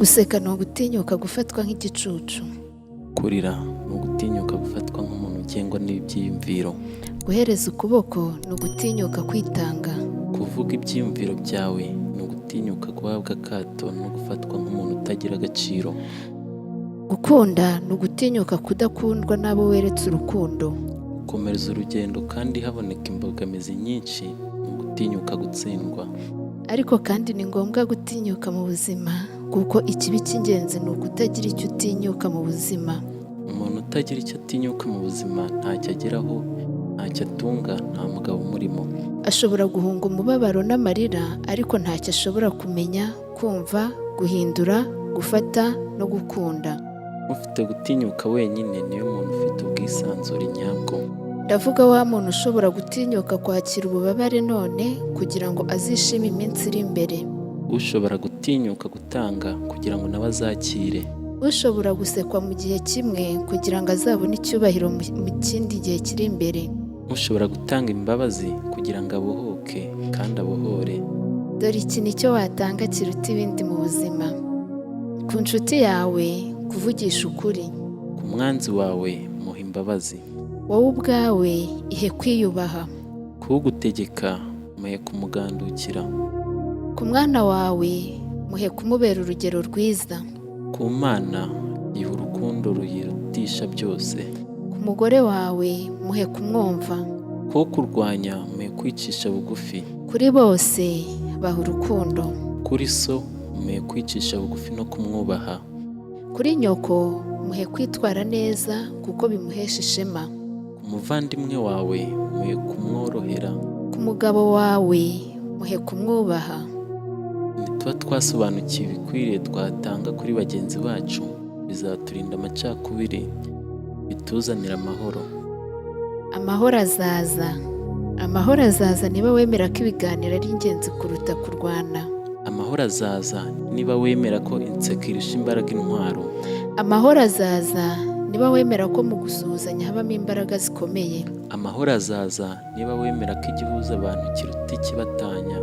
Guseka ni ugutinyuka gufatwa nk'igicucu. Kurira ni ugutinyuka gufatwa nk'umuntu ugengwa n'ibyiyumviro. Guhereza ukuboko ni ugutinyuka kwitanga. Kuvuga ibyiyumviro byawe ni ugutinyuka guhabwa akato no gufatwa nk'umuntu utagira agaciro. Gukunda ni ugutinyuka kudakundwa n'abo weretse urukundo. Gukomereza urugendo kandi haboneka imbogamizi nyinshi ni ugutinyuka gutsindwa. Ariko kandi ni ngombwa gutinyuka mu buzima, kuko ikibi cy'ingenzi ni ukutagira icyo utinyuka mu buzima. Umuntu utagira icyo atinyuka mu buzima ntacyo ageraho, ntacyo atunga, nta mugabo umurimo. Ashobora guhunga umubabaro n'amarira, ariko ntacyo ashobora kumenya, kumva, guhindura, gufata no gukunda. Ufite gutinyuka wenyine niwe muntu ufite ubwisanzure nyabwo. Ndavuga wa muntu ushobora gutinyuka kwakira ububabare none kugira ngo azishime iminsi iri imbere. Ushobora gutinyuka gutanga kugira ngo nawe azakire. Ushobora gusekwa mu gihe kimwe kugira ngo azabone icyubahiro mu kindi gihe kiri imbere. Ushobora gutanga imbabazi kugira ngo abohoke kandi abohore. Dore iki ni cyo watanga kiruta ibindi mu buzima: ku nshuti yawe kuvugisha ukuri, Ku mwanzi wawe muha imbabazi. wowe ubwawe ihe kwiyubaha, Kugutegeka muhe kumugandukira. ku mwana wawe muhe kumubera urugero rwiza, Ku Mana yiha urukundo ruyirutisha byose. ku mugore wawe muhe kumwumva, Ko kurwanya muhe kwicisha bugufi. kuri bose baha urukundo, Kuri so muhe kwicisha bugufi no kumwubaha. kuri nyoko muhe kwitwara neza kuko bimuhesha ishema, Ku muvandimwe wawe muhe kumworohera. ku mugabo wawe muhe kumwubaha. Nituba twasobanukiwe ibikwiriye twatanga kuri bagenzi bacu, bizaturinda amacakubiri, bituzanira amahoro. Amahoro azaza. Amahoro azaza niba wemera ko ibiganiro ari ingenzi kuruta kurwana. Amahoro azaza niba wemera ko inseko irusha imbaraga intwaro. Amahoro azaza niba wemera ko mu gusuhuzanya habamo imbaraga zikomeye. Amahoro azaza niba wemera ko igihuza abantu kiruta ikibatanya.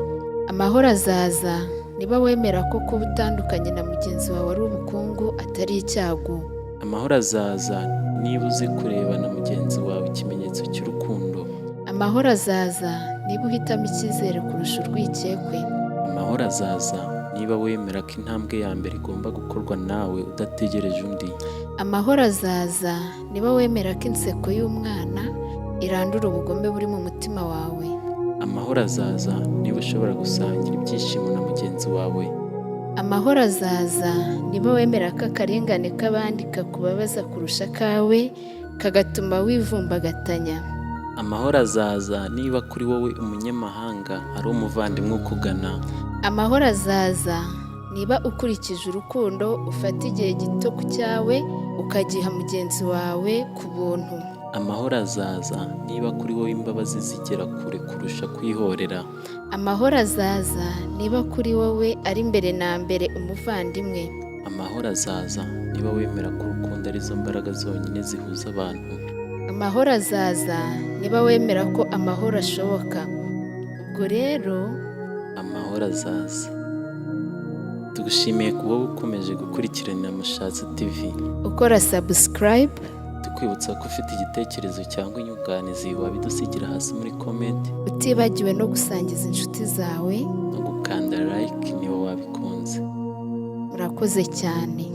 Amahoro azaza niba wemera ko kuba utandukanye na mugenzi wawe ari ubukungu atari icyago. Amahoro azaza niba uzi kureba na mugenzi wawe ikimenyetso cy'urukundo. Amahoro azaza niba uhitamo icyizere kurusha urwikekwe. Amahoro azaza niba wemera ko intambwe ya mbere igomba gukorwa nawe udategereje undi. Amahoro azaza niba wemera ko inseko y'umwana irandura ubugome buri mu mutima wawe. Amahoro azaza niba ushobora gusangira ibyishimo na mugenzi wawe. Amahoro azaza niba wemera ko akarengane k'abandi kakubabaza kurusha akawe, kagatuma wivumbagatanya. Amahoro azaza niba kuri wowe umunyamahanga ari umuvandimwe ukugana. Amahoro azaza niba ukurikije urukundo ufata igihe gito ku cyawe ukagiha mugenzi wawe ku buntu. Amahoro azaza niba kuri wowe imbabazi zigera kure kurusha kwihorera. Amahoro azaza niba kuri wowe ari mbere na mbere umuvandimwe. Amahoro azaza niba wemera ko urukundo arizo mbaraga zonyine zihuza abantu. Amahoro azaza niba wemera ko amahoro ashoboka. Ubwo rero Amahoro azaza. Tugushimiye kuba ukomeje gukurikirana Mushatsi TV. ukora subscribe, Tukwibutsa ko ufite igitekerezo cyangwa inyunganizi wabidusigira hasi muri comment, utibagiwe no gusangiza inshuti zawe. no gukanda like niba wabikunze. Murakoze cyane.